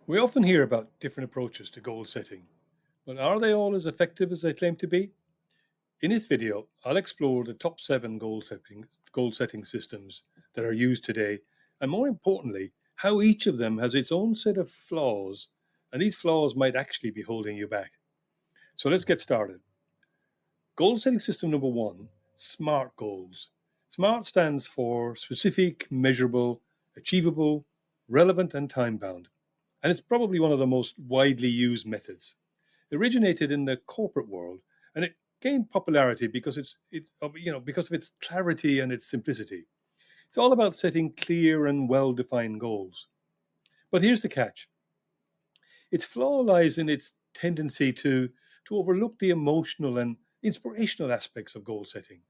We often hear about different approaches to goal setting, but are they all as effective as they claim to be? In this video, I'll explore the top 7 goal setting systems that are used today, and more importantly, how each of them has its own set of flaws, and these flaws might actually be holding you back. So let's get started. Goal setting system number 1, SMART goals. SMART stands for specific, measurable, achievable, relevant, and time bound. And it's probably one of the most widely used methods. It originated in the corporate world, and it gained popularity because of its clarity and its simplicity. It's all about setting clear and well-defined goals. But here's the catch: its flaw lies in its tendency to overlook the emotional and inspirational aspects of goal setting.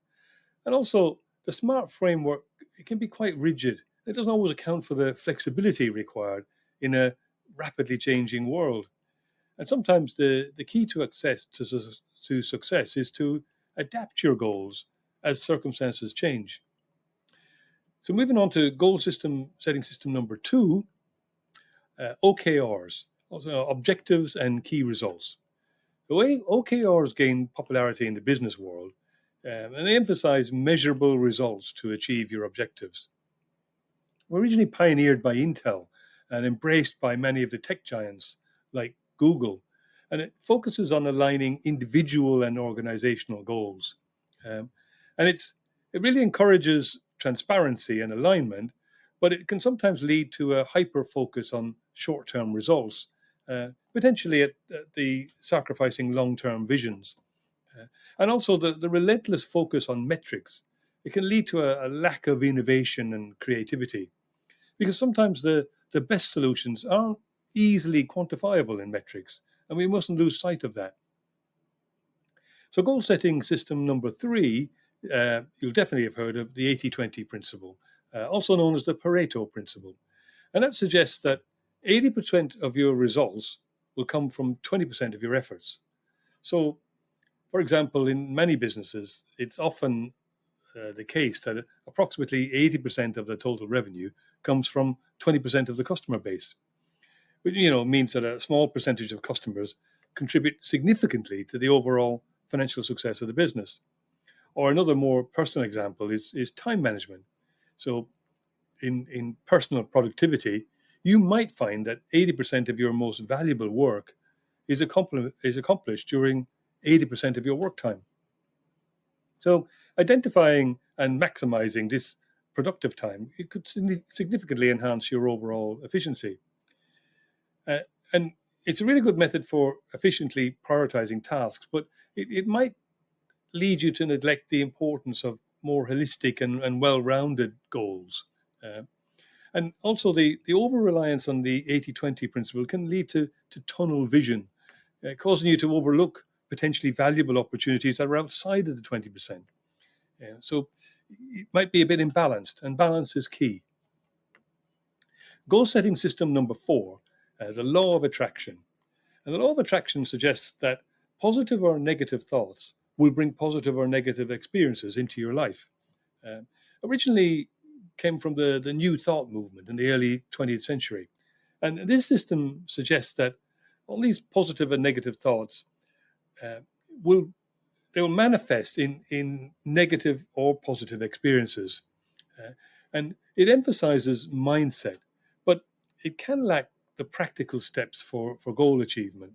And also, the SMART framework, it can be quite rigid. It doesn't always account for the flexibility required in a rapidly changing world. And sometimes the key to success is to adapt your goals as circumstances change. So moving on to goal system setting system number 2, OKRs, also objectives and key results. The way OKRs gain popularity in the business world, and they emphasize measurable results to achieve your objectives. Were originally pioneered by Intel and embraced by many of the tech giants like Google, and it focuses on aligning individual and organizational goals. Um, and it really encourages transparency and alignment, but it can sometimes lead to a hyper focus on short term results, potentially at the sacrificing long term visions. And also the relentless focus on metrics. It can lead to a lack of innovation and creativity because sometimes the best solutions aren't easily quantifiable in metrics, and we mustn't lose sight of that. So, goal setting system number 3, you'll definitely have heard of the 80-20 principle, also known as the Pareto principle. And that suggests that 80% of your results will come from 20% of your efforts. So, for example, in many businesses, it's often the case that approximately 80% of the total revenue comes from 20% of the customer base, which means that a small percentage of customers contribute significantly to the overall financial success of the business. Or another more personal example is time management. So in personal productivity, you might find that 80% of your most valuable work is accomplished during 80% of your work time. So identifying and maximizing this productive time, it could significantly enhance your overall efficiency. And it's a really good method for efficiently prioritizing tasks, but it might lead you to neglect the importance of more holistic and well-rounded goals. Uh, and also the over-reliance on the 80-20 principle can lead to tunnel vision, causing you to overlook potentially valuable opportunities that are outside of the 20%. So it might be a bit imbalanced, and balance is key. Goal setting system number 4, the law of attraction. And the law of attraction suggests that positive or negative thoughts will bring positive or negative experiences into your life. Uh, Originally came from the New Thought movement in the early 20th century. And this system suggests that all these positive and negative thoughts uh, will they will manifest in negative or positive experiences. Uh, and it emphasizes mindset, but it can lack the practical steps for goal achievement.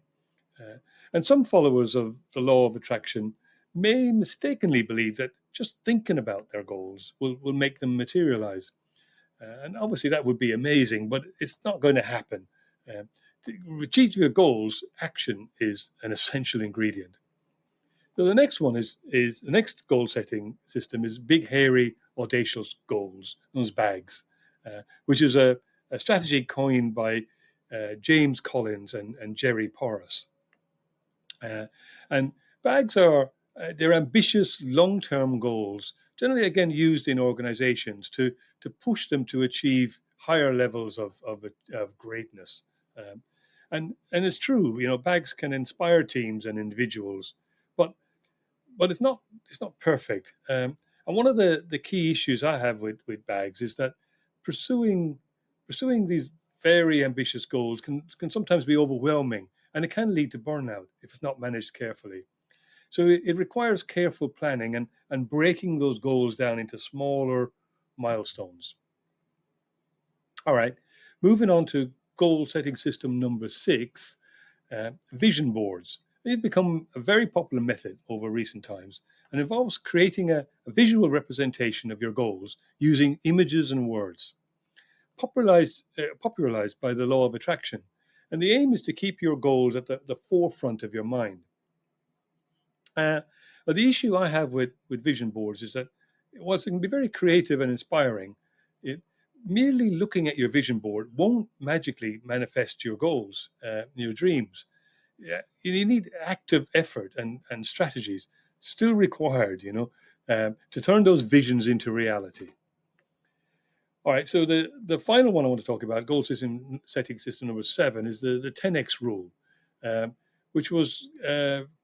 Uh, and some followers of the law of attraction may mistakenly believe that just thinking about their goals will make them materialize. And obviously, that would be amazing, but it's not going to happen. Uh, to achieve your goals, action is an essential ingredient. So the next one is the next goal setting system is big, hairy, audacious goals, those bags, which is a strategy coined by James Collins and Jerry Porras. Uh, and bags are they're ambitious long-term goals, generally again used in organizations to push them to achieve higher levels of greatness. Um, and it's true, bags can inspire teams and individuals, but it's not perfect. And one of the key issues I have with bags is that pursuing pursuing these very ambitious goals can sometimes be overwhelming, and it can lead to burnout if it's not managed carefully. So it requires careful planning and breaking those goals down into smaller milestones. All right, moving on to goal setting system number 6, vision boards. They've become a very popular method over recent times and involves creating a visual representation of your goals using images and words. Popularized by the law of attraction. And the aim is to keep your goals at the forefront of your mind. But the issue I have with vision boards is that whilst it can be very creative and inspiring, it, merely looking at your vision board won't magically manifest your goals, your dreams. Yeah, you need active effort and strategies still required, to turn those visions into reality. All right, so the final one I want to talk about, goal setting system number 7, is the 10x rule, um, which was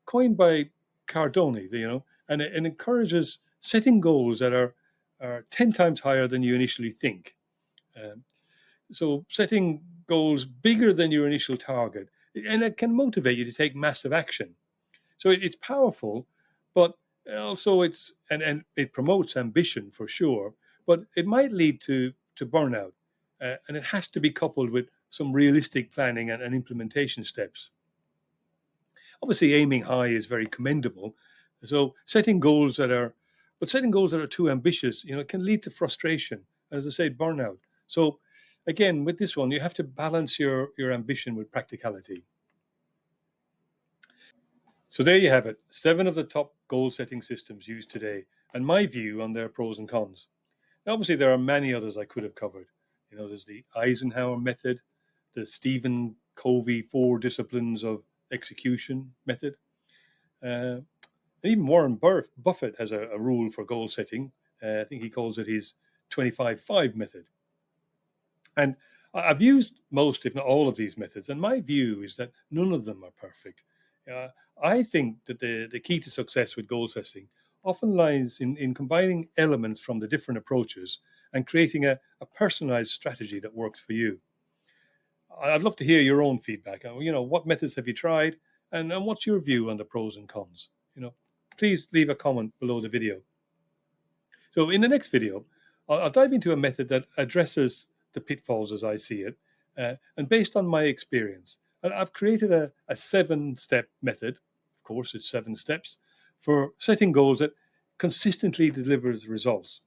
coined by Cardone, and it encourages setting goals that are 10 times higher than you initially think. Um, so setting goals bigger than your initial target, and it can motivate you to take massive action. So it's powerful, but also and it promotes ambition for sure, but it might lead to burnout, and it has to be coupled with some realistic planning and implementation steps. Obviously, aiming high is very commendable. So setting goals that are too ambitious, it can lead to frustration, and as I say, burnout. So again, with this one, you have to balance your ambition with practicality. So there you have it, 7 of the top goal setting systems used today, and my view on their pros and cons. Now, obviously, there are many others I could have covered. There's the Eisenhower method, the Stephen Covey 4 disciplines of execution method. And even Warren Buffett has a rule for goal setting. I think he calls it his 25-5 method. And I've used most, if not all, of these methods. And my view is that none of them are perfect. Uh, I think that the key to success with goal setting often lies in combining elements from the different approaches and creating a personalized strategy that works for you. I'd love to hear your own feedback. What methods have you tried, and what's your view on the pros and cons? Please leave a comment below the video. So in the next video, I'll dive into a method that addresses the pitfalls as I see it, and based on my experience. And I've created a 7-step method. Of course, it's 7 steps for setting goals that consistently delivers results.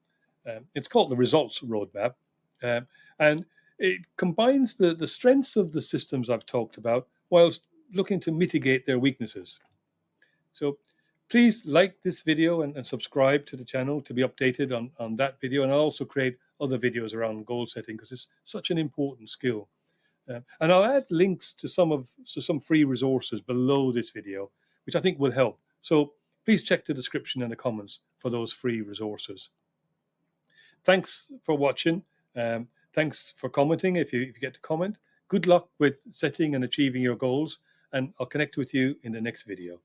It's called the results roadmap, and it combines the strengths of the systems I've talked about whilst looking to mitigate their weaknesses. So please like this video and subscribe to the channel to be updated on that video. And I'll also create other videos around goal setting because it's such an important skill. And I'll add links to some free resources below this video, which I think will help. So please check the description and the comments for those free resources. Thanks for watching. Thanks for commenting if you get to comment. Good luck with setting and achieving your goals, and I'll connect with you in the next video.